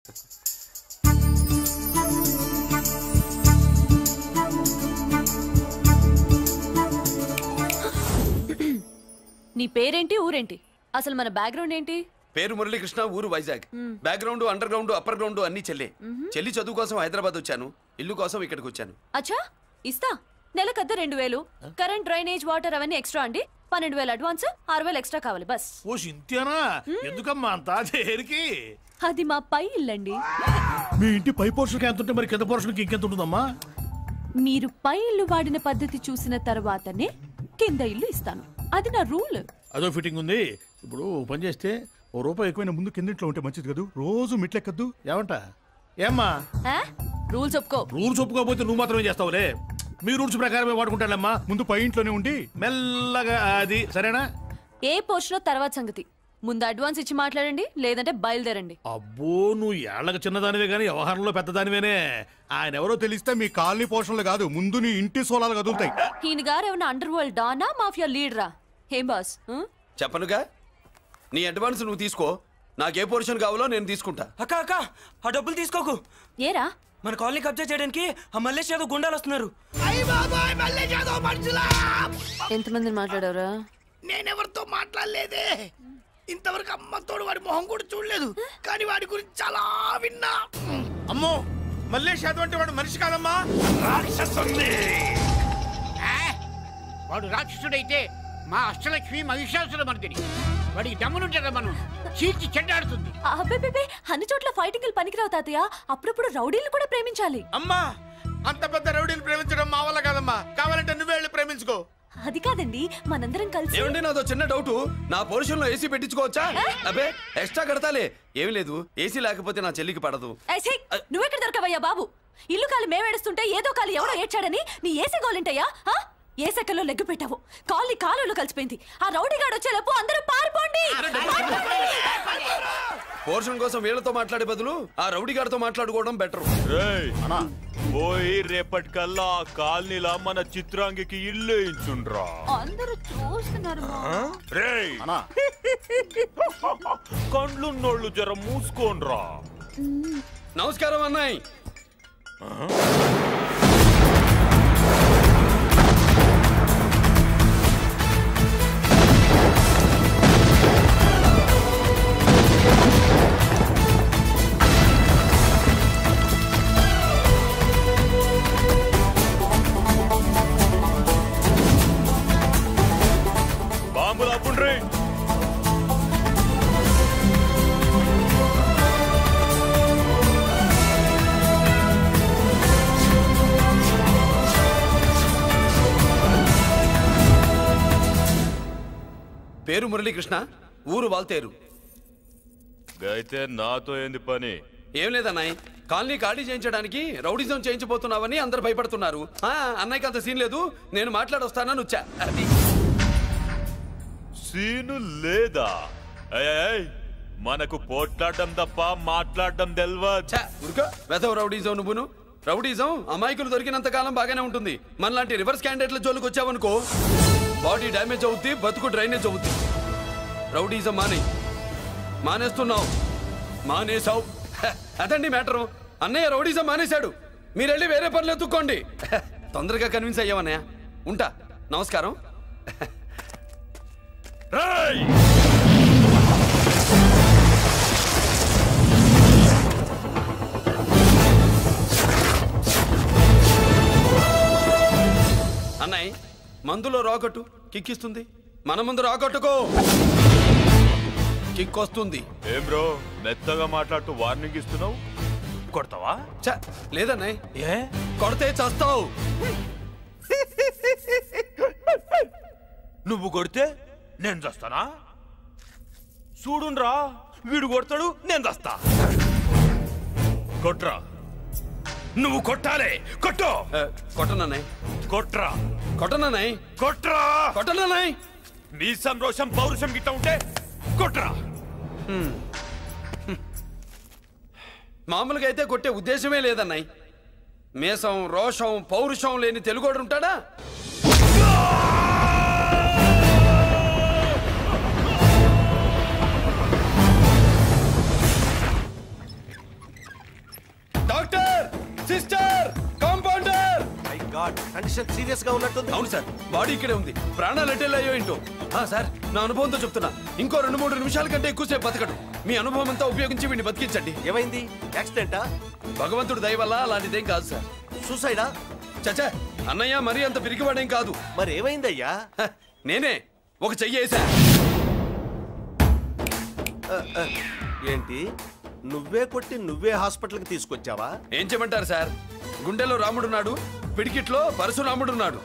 నీ పేరేంటి ఊరేంటి అసలు మన బ్యాక్గ్రౌండ్ ఏంటి? పేరు మురళీకృష్ణ, ఊరు Vizag. Background under ground upper ground అన్ని చెల్లి. చెల్లి చదువు కోసం హైదరాబాద్ వచ్చాను, ఇల్లు కోసం ఇక్కడికి వచ్చాను. అచ్చా ఇస్తా. నెలకద్ద 2000, కరెంట్ డ్రైనేజ్ వాటర్ అవన్నీ ఎక్స్ట్రా అండి. 12,000 అడ్వాన్స్, 6,000 ఎక్స్ట్రా కావాలి బస్. ఓ సింత్యానా, ఎందుకమ్మా అంతా దేనికి? అది మా పై ఇల్లండి. మీ ఇంటి పై పోర్షన్కి ఎంత ఉంటే మరి కింద పోర్షన్కి ఇంకెంత ఉంటుందమ్మా? మీరు పై ఇల్లు వాడిన పద్ధతి చూసిన తర్వాతనే కింద ఇల్లు ఇస్తాను. అది నా రూల్. అదో ఫిట్టింగ్ ఉంది. ఇప్పుడు పని చేస్తే ₹1 ఎక్కువైనా ముందు కిందింట్లో ఉంటే మంచిది కదా, రోజు మిట్లెక్కద్దు. ఏమంట? ఏమ్మా రూల్స్ ఒప్పుకో. రూల్స్ ఒప్పుకోకపోతే నువ్వు మాత్రమే చేస్తావులే. మీ రూల్స్ ప్రకారమే వాడుకుంటానమ్మా. ముందు పై ఇంట్లోనే ఉండి మెల్లగా అది సరేనా? ఏ పోర్షన్ తర్వాత సంగతి. ముందు అడ్వాన్స్ ఇచ్చి మాట్లాడండి, లేదంటే బయలుదేరండి. అబ్బో, నువ్వు ఏళ్ళకి చిన్నదానివే గానీ వ్యవహారంలో పెద్దదానివేనే. ఆయన ఎవరో తెలిస్తే మీ కాలనీ పోషణలు కాదు, ముందు నీ ఇంటి సోలాలు కదులుతాయి. ఈయన గారు ఏమన్నా అండర్ వరల్డ్ డానా, మాఫియా లీడరా? ఏం బాస్? చెప్పనుగా, నీ అడ్వాన్స్ నువ్వు తీసుకో, నాకే పోర్షన్ కావాలో నేను తీసుకుంటా. అక్క అక్క, ఆ డబ్బులు తీసుకోకు. ఏరా? మన కాలనీ కబ్జా చేయడానికి ఆ మల్లేష్ యాదవ్ గుండాలు వస్తున్నారు. ఎంతమందిని మాట్లాడారా? నేనెవరితో మాట్లాడలేదే. ఇంతవరకు అమ్మతోడు వాడి మొహం కూడా చూడలేదు, కానీ వాడి గురించి చాలా విన్నా. అమ్మో, మల్లేష్ యాదవ్ అంటే వాడు మనిషి కాదమ్మా, రాక్షసుడి. వాడు రాక్షసుడైతే మా అష్టలక్ష్మి మహిషాసుల మర్దిని. వాడికి దమ్మునుంటారా మనం చీల్చి చెడ్డాడుతుంది. అబ్బే, అన్ని చోట్ల ఫైటింగ్ పనికిరావు తాతయ్య. అప్పుడప్పుడు రౌడీలు కూడా ప్రేమించాలి. అమ్మా, అంత పెద్ద రౌడీలు ప్రేమించడం మా వల్ల కాదమ్మా. కావాలంటే నువ్వే వెళ్ళి ప్రేమించుకో. అది కాదండి, మనందరం కలిసి. ఏమండి, నాదో చిన్న డౌట్. నా పోర్షన్ లో ఏసీ పెట్టించుకోవచ్చా? అబ్బే, ఎక్స్ట్రా కడతాలే. ఏమి లేదు, ఏసీ లేకపోతే నా చెల్లికి పడదు. నువ్వెక్కడ దొరకవయ్యా బాబు? ఇల్లు కాలు మేమేడుస్తుంటే ఏదో కాలు ఎవరో ఏడ్చాడని నీ ఏసీ గోలింటయ్యా? ఏ సెకల్లో లెగ్గు పెట్టావు, కాలి కాలులో కలిసిపోయింది. ఆ రౌడీగాడు వచ్చేలోపు అందరూ పారిపోండి. పోర్షన్ కోసం వీళ్ళతో మాట్లాడే బదులు ఆ రౌడీ గారితో మాట్లాడుకోవడం బెటర్. పోయి రేపటికల్లా ఆ కాలనీలా మన చిత్రాంగికి ఇల్లు ఇచ్చుండ్రా. అందరూ చూస్తున్నారు. కండ్లున్నోళ్ళు జర మూసుకోండ్రా. నమస్కారం అన్నాయ్. బాంబులు ఆపుండ్రీ. పేరు మురళీకృష్ణ, ఊరు వాల్తేరు. అయితే నాతో ఏంది పని? ఏం లేదన్నాయ్, కాలనీ ఖాళీ చేయించడానికి రౌడిజం చేయించబోతున్నావని అందరు భయపడుతున్నారు. అన్నయ్యకి అంత సీన్ లేదు, నేను మాట్లాడొస్తానని వచ్చా. అది సీను లేదా? మనకు పోట్లాడడం తప్ప మాట్లాడడం తెల్వదు. వెధవ రౌడీజం నువ్వును. రౌడీజం అమాయకులు దొరికినంత కాలం బాగానే ఉంటుంది. మనలాంటి రివర్స్ క్యాండిడేట్ల జోలికి వచ్చావనుకో, బాడీ డ్యామేజ్ అవుద్ది, బతుకు డ్రైనేజ్ అవుద్ది. రౌడీజం మానేస్తున్నావు, మానేసావు. అదండి మ్యాటరు. అన్నయ్య రౌడీజం మానేశాడు, మీరెళ్ళి వేరే పనులు ఎత్తుక్కోండి. తొందరగా కన్విన్స్ అయ్యావన్నయ్య. ఉంటా, నమస్కారం. అన్నయ్య, మందులో రాకట్టు కిక్కిస్తుంది, మన ముందు రాకట్టుకో, కిక్ వస్తుంది. ఏం బ్రో, మెత్తగా మాట్లాడుతూ వార్నింగ్ ఇస్తున్నావు? కొడతావా? లేదన్నయ్య, ఏ కొడితే చస్తావు. నువ్వు కొడితే నేను చస్తానా? చూడుండ్రా, వీడు కొడతాడు, నేను చస్తా. కొట్రా, నువ్వు కొట్టాలే. కొట్టు. కొట్టనన్నాయ్. కొట్రా. కొట్టనన్నాయ్. కొట్రా. కొట్టనన్నాయ్. నీ సంతోషం పౌరుషం గిట్ట ఉంటే కొట్రా. మామూలుగా అయితే కొట్టే ఉద్దేశమే లేదన్నాయ్. మేషం రోషం పౌరుషం లేని తెలుగోడు ఉంటాడా? Doctor, sister, compounder. My God, condition serious గా ఉన్నట్టుంది. అవును సార్, బాడీ ఇక్కడే ఉంది. ప్రాణాలు ఎట్టెళ్ళాయో ఏంటో. సార్, నా అనుభవంతో చెప్తున్నా, ఇంకో 2-3 నిమిషాల కంటే ఎక్కువసేపు బతకడు. మీ అనుభవం అంతా ఉపయోగించి వీడిని బతికించండి. ఏమైంది? యాక్సిడెంటా? భగవంతుడు దయ వల్ల అలాంటిదేం కాదు సార్. సూసైడా? చచ్చా, అన్నయ్య మరీ అంత పిరికివాడేం కాదు. మరి ఏమైందయ్యా? నేనే ఒక చెయ్యి వేసా. ఏంటి, నువ్వే కొట్టి నువ్వే హాస్పిటల్కి తీసుకొచ్చావా? ఏం చేయమంటారు సార్, గుండెలో రాముడున్నాడు, పిడికిట్లో పరశురాముడున్నాడు.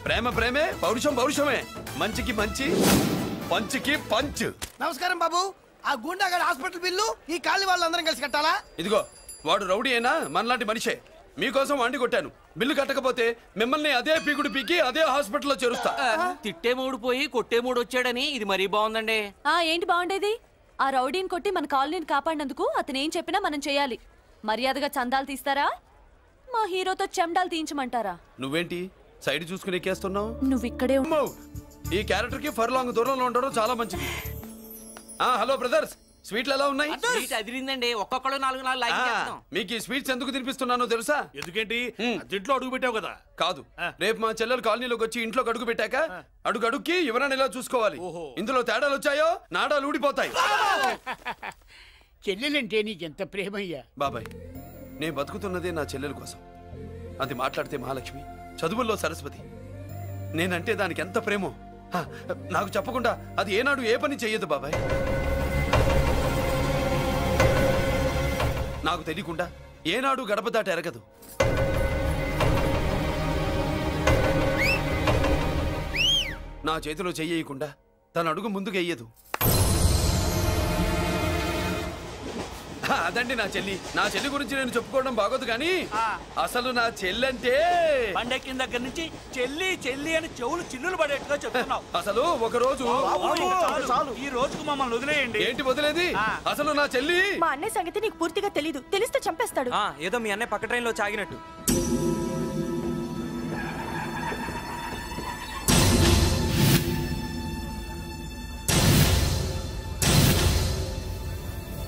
ప్రేమ ప్రేమే, పౌరుషం పౌరుషమే. మంచికి మంచి, పంచికి పంచ్. నమస్కారం బాబు. ఆ గుండాగడ్ హాస్పిటల్ బిల్లు ఈ కాలి వాళ్ళందరం కలిసి కట్టాలా? ఇదిగో, వాడు రౌడీ అయినా మనలాంటి మనిషే. మీకోసం వండి కొట్టాను. బిల్లు కట్టకపోతే మిమ్మల్ని అదే పీకుడు పీకి అదే హాస్పిటల్లో చేరుస్తా. తిట్టే మూడు పోయి కొట్టే మూడు వచ్చాడని ఇది మరీ బాగుందండి. ఏంటి బాగుండేది? ఆ రౌడీని కొట్టి మన కాలనీని కాపాడినందుకు అతను ఏం చెప్పినా మనం చేయాలి. మర్యాదగా చందాలు తీస్తారా, మా హీరోతో చెండాలు తీయించమంటారా? నువ్వేంటి సైడ్ చూసుకుని ఎక్కేస్తున్నావు? నువ్వు ఇక్కడే అమ్మో, ఈ క్యారెక్టర్ కి ఫర్లాంగ్ దూరంలో ఉండడం చాలా మంచిది. హలో బ్రదర్స్, స్వీట్లు ఎలా ఉన్నాయి? సీట్ అదిరిందండి, ఒక్కొక్కడు 4 లైక్ చేద్దాం. మీకు ఈ స్వీట్స్ ఎందుకు తినిపిస్తున్నానో తెలుసా? ఎందుకేంటి? దీంట్లో అడుగు పెట్టావు కదా. కాదు, రేపు మా చెల్లెలు కాలనీలోకి వచ్చి ఇంట్లో అడుగు పెట్టాక అడుగుకి ఎవరైనా ఇలా చూసుకోవాలి. ఇందులో తేడాలు వచ్చాయో నాడాలు ఊడిపోతాయి. చెల్లెలంటే నీకెంత ప్రేమయ్యా? బాబాయ్, నేను బతుకుతున్నదే నా చెల్లెల కోసం. అది మాట్లాడితే మహాలక్ష్మి, చదువుల్లో సరస్వతి. నేనంటే దానికి ఎంత ప్రేమో నాకు చెప్పకుండా అది ఏనాడు ఏ పని చెయ్యదు బాబాయ్. నాకు తెలియకుండా ఏనాడు గడప దాట ఎరగదు. నా చేతిలో చెయ్యకుండా తన అడుగు ముందుకు వెయ్యదు. అదండి నా చెల్లి. నా చెల్లి గురించి నేను చెప్పుకోవడం బాగోదు కానీ అసలు నా చెల్లంటే పండెక్కిన దగ్గర నుంచి చెల్లి చెల్లి అని చెవులు చిల్లులు పడేట్టుగా చెప్తున్నావు. అసలు ఒక రోజు ఈ రోజుకు మమ్మల్ని వదిలేయండి. ఏంటి వదిలేది? అసలు నా చెల్లి. మా అన్నయ్య సంగతి నీకు పూర్తిగా తెలీదు. తెలిస్తే చంపేస్తాడు. ఏదో మీ అన్నయ్య పక్క ట్రైన్ లో చాగినట్టు.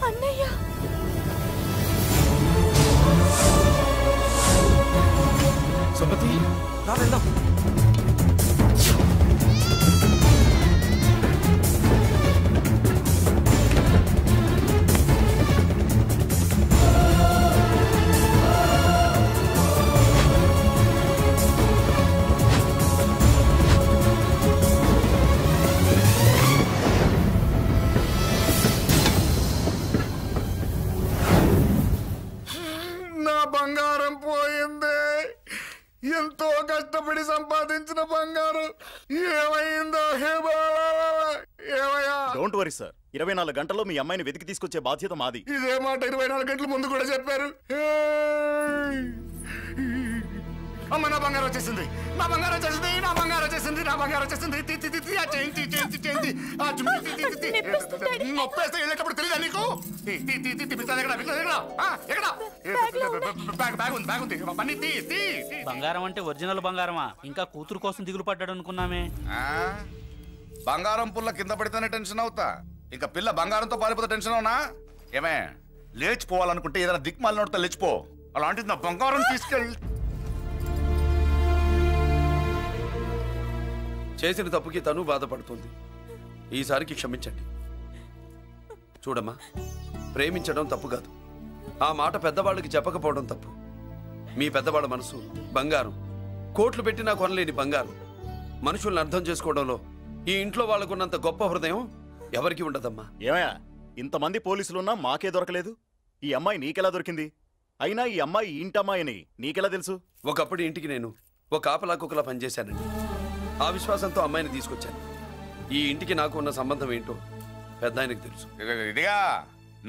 అన్నయ్య, సుమతి, రా వెళ్దాం. నా బంగారం పోయింది. ఎంతో కష్టపడి సంపాదించిన బంగారం ఏమైందో? డోంట్ వరీ సార్, 24 గంటల్లో మీ అమ్మాయిని వెతికి తీసుకొచ్చే బాధ్యత మాది. ఇదే మాట 24 గంటల ముందు కూడా చెప్పారు. అమ్మ, నా బంగారం వచ్చేసింది, నా బంగారం వచ్చేసింది, నా బంగారం వచ్చేసింది, నా బంగారం వచ్చేసింది. నొప్పేస్తే వెళ్ళేటప్పుడు తెలియదా నీకు? బంగారం అంటే ఒరిజినల్ బంగారమా? ఇంకా కూతురు కోసం దిగులు పడ్డాడు అనుకున్నామే. బంగారం పుల్ల కింద పడితేనే టెన్షన్ అవుతా, ఇంకా పిల్ల బంగారంతో పారిపోతే టెన్షన్ అవునా? ఏమే, లేచిపోవాలనుకుంటే ఏదైనా దిక్మాలిన నోడితే లేచిపో. అలాంటిది నా బంగారం తీసుకెళ్ళి. చేసిన తప్పుకి తను బాధపడుతుంది. ఈసారికి క్షమించండి. చూడమ్మా, ప్రేమించడం తప్పు కాదు. ఆ మాట పెద్దవాళ్ళకి చెప్పకపోవడం తప్పు. మీ పెద్దవాళ్ళ మనసు బంగారం, కోట్లు పెట్టినా కొనలేని బంగారం. మనుషుల్ని అర్థం చేసుకోవడంలో ఈ ఇంట్లో వాళ్ళకున్నంత గొప్ప హృదయం ఎవరికి ఉండదమ్మా. ఏమయ్యా, ఇంతమంది పోలీసులున్నా మాకే దొరకలేదు. ఈ అమ్మాయి నీకెలా దొరికింది? అయినా ఈ అమ్మాయి ఇంటమ్మాయిని నీకెలా తెలుసు? ఒకప్పుడు ఇంటికి నేను ఒక కాపలా కుక్కలా పనిచేశానండి. ఆ విశ్వాసంతో అమ్మాయిని తీసుకొచ్చాను. ఈ ఇంటికి నాకు ఉన్న సంబంధం ఏంటో పెద్ద ఆయనకు తెలుసు. ఇదిగా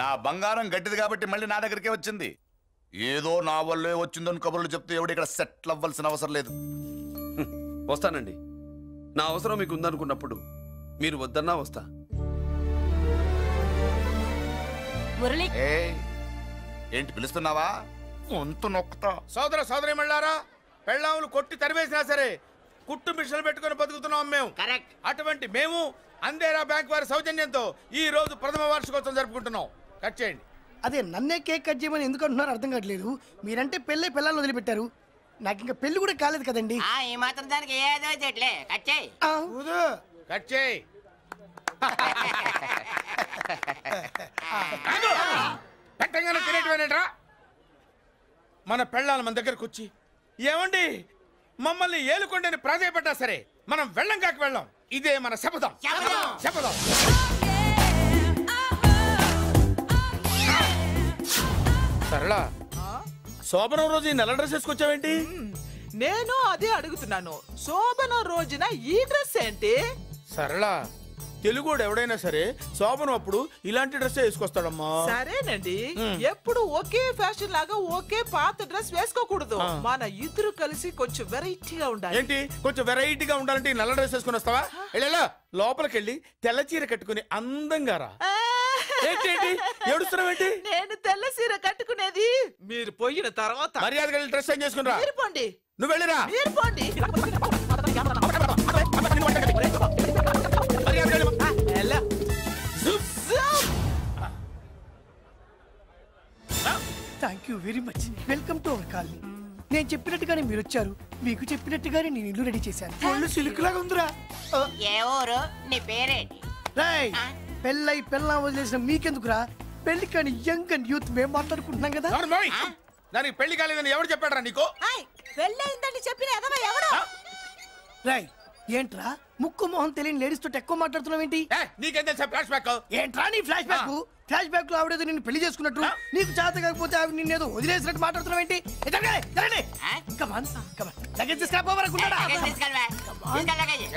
నా బంగారం గట్టిది కాబట్టి మళ్ళీ నా దగ్గరికే వచ్చింది. ఏదో నా వల్లే వచ్చిందని కబుర్లు చెప్తే ఎవడు ఇక్కడ సెటిల్ అవ్వాల్సిన అవసరం లేదు. వస్తానండి. నా అవసరం మీకు ఉందనుకున్నప్పుడు మీరు వద్దన్నా వస్తా. ఏంటి పిలుస్తున్నావా? వంతు నొక్కుతా. సోదర సోదరి మళ్ళారా, పెళ్ళాములు కొట్టి తరివేసినా సరే కుట్టు మిషన్లు పెట్టుకుని బతుకుతున్నాం మేము. కరెక్ట్. అటువంటి మేము అందేరా బ్యాంక్ వారి సౌజన్యంతో ఈ రోజు ప్రథమ వార్షికోత్సవం జరుపుకుంటున్నాం. కట్ చేయండి. అదే నన్నే కేక్ కట్ చేయమని ఎందుకు అంటున్నారో అర్థం కావట్లేదు. మీరంటే పెళ్ళై పిల్లల్ని వదిలిపెట్టారు, నాకు ఇంకా పెళ్లి కూడా కాలేదు కదండి. ఈ మాత్రం దానికి ఏదో చెట్లే కట్ చేయి. కట్ చేయి. పెట్టంగానే తినేటివేనేట్రా? మన పెళ్ళాలి మన దగ్గరకు వచ్చి ఏమండి మమ్మల్ని ఏలుకొండని ప్రాధాయపడ్డా సరే మనం వెళ్ళం కాక వెళ్ళం. ఇదే మన శపథం. శపథం. సరళా, శోభనం రోజు ఈ నల్ల డ్రెస్ వేసుకొచ్చావేంటి? నేను అదే అడుగుతున్నాను. శోభనం రోజున ఈ డ్రెస్ ఏంటి? సరళా, తెలుగుడు ఎవడైనా సరే శోభనం అప్పుడు ఇలాంటి డ్రెస్ వేసుకొస్తాడమ్మా. సరేనండి, ఎప్పుడు ఒకే ఫ్యాషన్ లాగా ఒకే పాత డ్రెస్ వేసుకోకూడదు. మన ఇద్దరు కలిసి కొంచెం వెరైటీగా ఉండాలి. ఏంటి కొంచెం వెరైటీగా ఉండాలంటే నల్ల డ్రెస్ వేసుకుని వస్తావా? వెళ్ళా లోపలికి వెళ్ళి తెల్ల చీర కట్టుకుని అందంగా రా. ఏంటి ఏడుస్తున్నావేంటి? నేను తెల్ల చీర కట్టుకునేది మీరు పోయిన తర్వాత. మర్యాదగా వెళ్ళి డ్రెస్ చేంజ్ చేసుకుని రా. మీరు పోండి. నువ్వు వెళ్ళిరా. మీరు పోండి. Thank you very much. Welcome to our colony. నేను చెప్పినట్టుగానే మీరు వచ్చారు, మీకు చెప్పినట్టుగానే నేను ఇల్లు రెడీ చేశాను. ఒళ్ళు సిల్క్ లాగా ఉందిరా. ఏ ఊరు? నీ పేరేంటి? రాయ్, పెళ్ళై పెళ్ళ వదిలేసిన మీకెందుకురా? పెళ్లి కాని యంగ్ అండ్ యూత్ మేము మాట్లాడుకుంటున్నాం కదా. దానికి పెళ్లి కాలేదని ఎవరు చెప్పాడరా నీకు? పెళ్ళయిందని చెప్పిన ఎవరు? రాయ్, ఏంట్రా ముక్కు మొహం తెలియని లేడీస్ తోటి ఎక్కువ మాట్లాడుతున్నావు ఏంటి? నీకేం తెలుసా ఫ్లాష్ బ్యాక్? ఏంట్రా నీ ఫ్లాష్ బ్యాక్? ఫ్లాష్ బ్యాక్ లో ఆవిడేదో నిన్ను పెళ్లి చేసుకున్నట్టు, నీకు చేత కాకపోతే ఆవిడ నిన్నేదో వదిలేసినట్టు మాట్లాడుతున్నావు ఏంటి?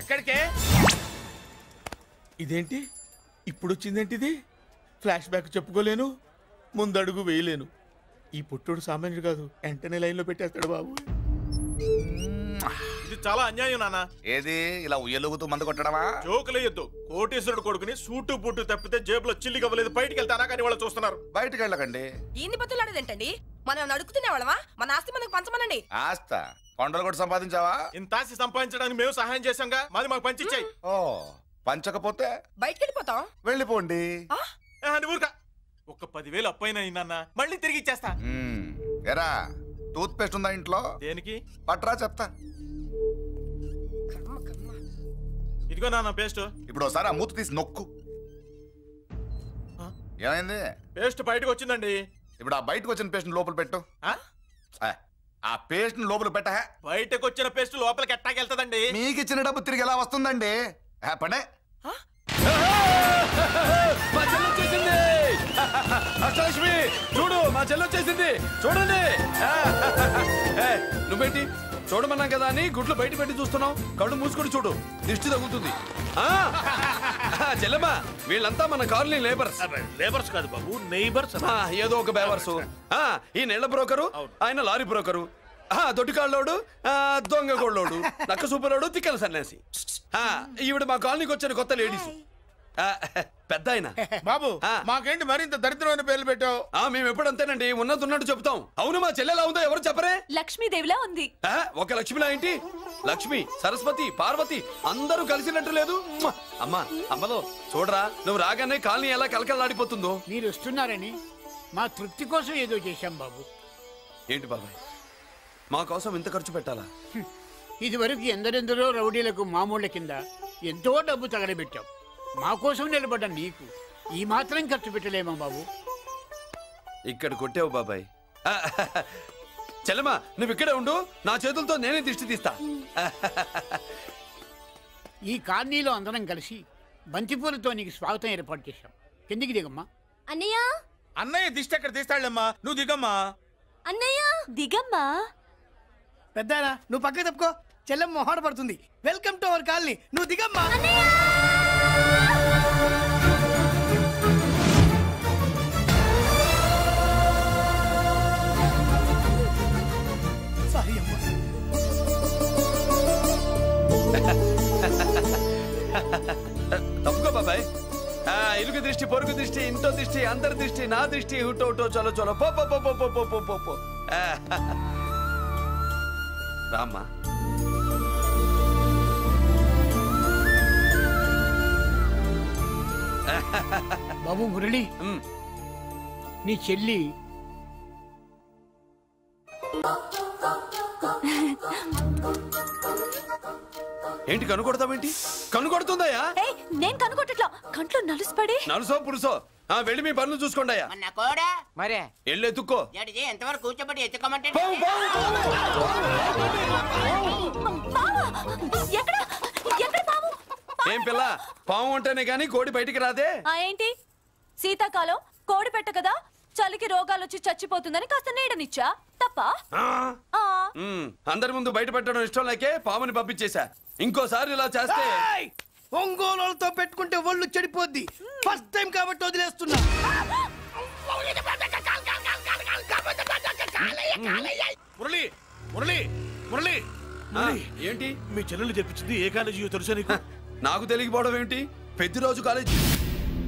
ఎక్కడికే? ఇదేంటి ఇప్పుడు వచ్చిందేంటి? ఇది ఫ్లాష్ బ్యాక్ చెప్పుకోలేను, ముందడుగు వేయలేను. ఈ పుట్టుడు సామాన్యుడు కాదు, వెంటనే లైన్ లో పెట్టేస్తాడు బాబు. ఇది చాలా అన్యాయం నాన్న. ఏది ఇలా ఉయ్యలుగుతూ మందు కొట్టడమా? జోకులేయొద్దు. కోటేశ్వరుడు కొడుకుని సూటు బూటు తప్పితే జేబులో చిల్లి కవ్వలేదు, బయటికి వెళ్తానా కానీ వాళ్ళు చూస్తున్నారు. బయటికి వెళ్ళకండి. ఏంది బతులాడేదేంటండి? మనం నడుకుతునే వాళ్ళమా? మన ఆస్తి మనకు పంచమనండి. ఆస్త కొండలు కూడా సంపాదించావా? ఇంత ఆస్తి సంపాదించడానికి మేము సహాయం చేశాంగా, మాది మాకు పంచిచ్చాయి. ఓ, పంచకపోతే బయటికి వెళ్ళిపోతాం. వెళ్ళిపోండి. ఊరుకా. ఒక 10,000 అప్పైనా అయిందన్నా, మళ్ళీ తిరిగి ఇచ్చేస్తా. ఎరా, టూత్ పేస్ట్ ఉందా ఇంట్లో? దేనికి? పట్రా చెప్తా. ఇదిగో నాన్న పేస్ట్. ఇప్పుడు ఒకసారి ఆ మూత తీసి నొక్కు. ఏమైంది? పేస్ట్ బయటకు వచ్చిందండి. ఇప్పుడు ఆ బయటకు వచ్చిన పేస్ట్ లోపల పెట్టు. ఆ పేస్ట్ లోపల పెట్ట. బయటకు వచ్చిన పేస్ట్ లోపలికి ఎట్టాకెళ్తదండి? మీకు ఇచ్చిన డబ్బు తిరిగి ఎలా వస్తుందండి? పడే. మా చెల్లి వచ్చేసింది. అష్టలక్ష్మి చూడు, మా చెల్లి వచ్చేసింది. చూడండి. నువ్వేంటి చూడమన్నాం కదా అని గుడ్లు బయట పెట్టి చూస్తున్నావు? కళ్ళు మూసుకొని చూడు, దిష్టి తగ్గుతుంది. చెల్లెమ్మా, వీళ్ళంతా మన కాలనీ లేబర్స్. లేబర్స్ కాదు బాబు, నైబర్స్. ఏదో ఒక బేవర్సు. ఈ నెల బ్రోకరు, ఆయన లారీ బ్రోకరు, దొడ్డికాళ్ళోడు, దొంగ గోళ్ళోడు, నక్క సూపరోడు, తిక్కల సన్యాసి. ఈవిడ మా కాలనీకి వచ్చిన కొత్త లేడీస్. పెద్ద ఆయన. బాబు, మాకేంటి మరింత దరిద్రమైన పేర్లు పెట్టావు? మేము ఎప్పుడంతేనండి, ఉన్నది ఉన్నట్టు చెప్తాం. అవును, మా చెల్లెలా ఉందో ఎవరు చెప్పరే? లక్ష్మీదేవిలా ఉంది. ఒక లక్ష్మిలా ఏంటి? లక్ష్మి, సరస్వతి, పార్వతి అందరూ కలిసినట్టు లేదు. అమ్మా, అమ్మలో చూడరా, నువ్వు రాగానే కాలనీ ఎలా కలకలాడిపోతుందో. మీరు వస్తున్నారని మా తృప్తి కోసం ఏదో చేశాం బాబు. ఏంటి బాబాయ్, మా కోసం ఇంత ఖర్చు పెట్టాలా? ఇదివరకు ఎందరెందరో రౌడీలకు మామూళ్ళ కింద ఎంతో డబ్బు తగలబెట్టాం. మా కోసం నిలబడ్డ నీకు ఈ మాత్రం ఖర్చు పెట్టలేమా బాబు? ఇక్కడ కొట్టావు బాబాయ్. చెల్లెమ్మా, నువ్వు ఇక్కడే ఉండు, నా చేతులతో నేనే దిష్టి తీస్తా. ఈ కాలనీలో అందరం కలిసి బంతిపూలతో నీకు స్వాగతం ఏర్పాటు చేశాం. కిందికి దిగమ్మా. అన్నయ్య. అన్నయ్య దిష్టి ఎక్కడ తీస్తాడమ్మా, నువ్వు దిగమ్మా. అన్నయ్య దిగమ్మా. పెద్దారా, నువ్వు పక్కకి తప్పుకో, చెల్లెమ్మ మొహాట పడుతుంది. వెల్కమ్ టు అవర్ కాలనీ, నువ్వు దిగమ్మా. సారీ అమ్మా. తప్పుకో బాబాయ్. ఇరుగు దృష్టి, పొరుగు దృష్టి, ఇంటో దృష్టి, అందరి దృష్టి, నా దృష్టి, హుటో హుటో, చలో చలో, పో పో పో పో పో పో పో. రామ్మా. బాబు మురళి, నీ చెల్లి ఏంటి కనుకొడతావేంటి? కనుకొడుతుందయ్యా? నేను కనుకొట్టట్లా, కంట్లో నలుసుపడి. నలుసో పురుసో వెళ్ళి మీ పనులు చూసుకోండి అయ్యా. మరే వెళ్ళి ఎత్తుక్కో. ఎంతవరకు కూర్చోబెట్టి ఎత్తుకోమంటే ఏం పిల్ల, పాము అంటేనే గాని కోడి బయటికి రాదే? ఏంటి శీతాకాలం కోడి పెట్ట కదా, చలికి రోగాలు వచ్చి చచ్చిపోతుందని కాస్త నీడనిచ్చా, తప్ప? అందరి ముందు బయట పెట్టడం ఇష్టం లేకే పాముని పంపించేశా. ఇంకోసారి ఇలా చేస్తే ఒంగోలుతో పెట్టుకుంటే ఒళ్ళు చెడిపోద్ది. ఫస్ట్ టైం కాబట్టి వదిలేస్తున్నా. మురళి మురళి మురళి ఏంటి మీ చెల్లెలు చెప్పించింది ఏ కాలేజీ తెలుసా నీకు? నాకు తెలియకపోవడం ఏంటి? పెద్దిరాజు కాలేజీ.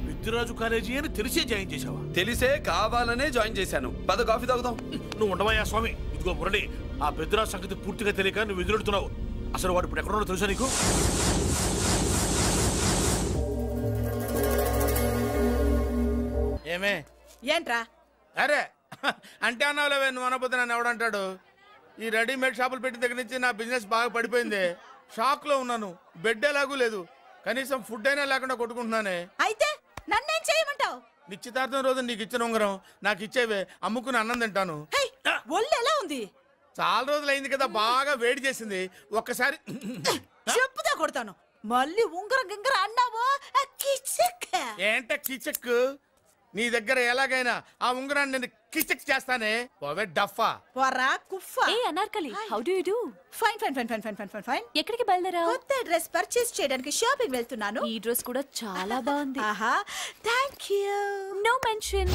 పెద్దిరాజు కాలేజీ అని తెలిసే జాయిన్ చేసావా? తెలిసే కావాలనే జాయిన్ చేశాను. పద కాఫీ తాగుదాం. నువ్వు ఉండవయ్యా స్వామి. ఇదిగో మురళి, ఆ పెద్దిరాజు సంగతి పూర్తిగా తెలియక నువ్వు ఎదురెడుతున్నావు. అసలు వాడు ఇప్పుడు ఎక్కడున్నాడో తెలుసా నీకు? ఏమే ఏంట్రా? అరే అంటే అన్నావులేవే, నువ్వు అనబోతే నన్ను ఎవడంటాడు? ఈ రెడీమేడ్ షాపులు పెట్టిన దగ్గర నుంచి నా బిజినెస్ బాగా పడిపోయింది. షాక్ లో ఉన్నాను. బెడ్ ఎలాగూ లేదు, కనీసం ఫుడ్ అయినా లేకుండా కొట్టుకుంటున్నానే. అయితే నన్నేం చేయమంటావు? నిశ్చితార్థం రోజు నీకు ఇచ్చిన ఉంగరం నాకు ఇచ్చేవే, అమ్ముకుని అన్నం తింటాను. ఒళ్ళు ఎలా ఉంది? చాలా రోజులు అయింది కదా, బాగా వేడి చేసింది. ఒక్కసారి చెప్పుదా కొడతాను. మళ్ళీ ఉంగరం గింగర అన్నావో ఏంట కిచక్? నీ దగ్గర ఎలాగైనా ఆ ఉంగరాన్ని నేను కిచక్ చేస్తానే. పోవే డఫా. వరా కుఫా. ఏ Anarkali, how do you do? Fine fine fine fine fine fine fine. ఎక్కడికి బయలుదేరావు? కొత్త డ్రెస్ పర్చేస్ చేయడానికి షాపింగ్ వెళ్తున్నాను. ఈ డ్రెస్ కూడా చాలా బాగుంది. ఆహా, థాంక్యూ. No mention.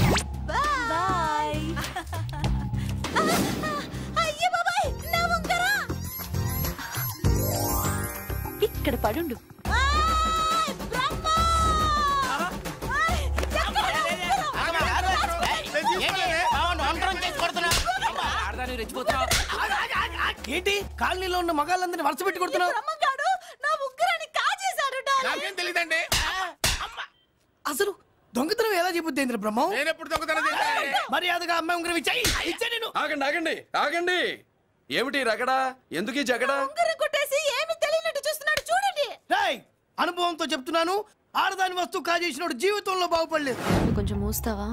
బై. అయ్యో బాబాయ్, నా ఉంగరా ఇక్కడ పడుండు. ఏంటి కాలనీలో ఉన్న మగాళ్ళందరినీ వరుస పెట్టి కొడుతున్నావు? నా ఉంగరాన్ని కాజేశాడు. నాకేం తెలియదండి. అసలు దొంగతనం ఎలా చెబుద్ది బ్రహ్మం? నేను ఎప్పుడు దొంగతనం చేశాను? మర్యాదగా అమ్మాయి ఉంగరం ఇచ్చాయి. నేను ఆగండి ఆగండి ఆగండి. ఏమిటి రగడా? ఎందుకు జగడా? ఉంగరం కొట్టేసి ఏమీ తెలియనట్టు చూస్తున్నాడు, చూడండి. రేయ్, అనుభవంతో చెప్తున్నాను, ఆడదాని వస్తువు కాజేసినోడు జీవితంలో బాగుపడలేదు. కొంచెం మూస్తావా?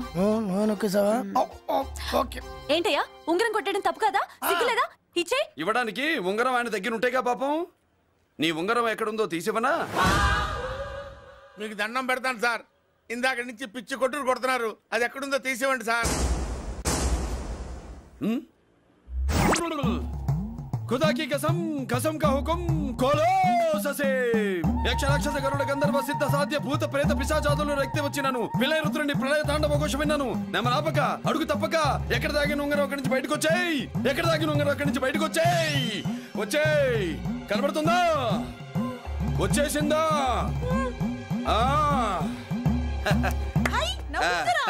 ఏంటయ్యా, ఉంగరం కొట్టడం తప్పు కదా? సిగ్గులేదా? ఇచ్చే. ఇవ్వడానికి ఉంగరం ఆయన దగ్గర ఉంటేగా పాపం. నీ ఉంగరం ఎక్కడుందో తీసివనా? మీకు దండం పెడతాను సార్, ఇందాక నుంచి పిచ్చి కొట్టుడు కొడుతున్నారు. అది ఎక్కడుందో తీసివ్వండి సార్. खुदा की कसम, कसम का हुकुम, खोलो ससे. యక్ష రాక్షస గరుడ గంధర్వ సిద్ధ సాధ్య భూత ప్రేత పిశాచాదులు రక్తి వచ్చినాను. విలయ రుద్రుని ప్రళయ తాండవ ఘోష విన్నాను. నెమలాపక అడుగు తప్పక ఎక్కడ దాగిన ఉంగరం అక్కడి నుంచి బయటకు వచ్చేయ్. ఎక్కడ దాగిన ఉంగరం అక్కడి నుంచి బయటకు వచ్చేయ్. వచ్చేయ్. కనబడుతుందా? వచ్చేసిందా? హై, నా ఉంగరం.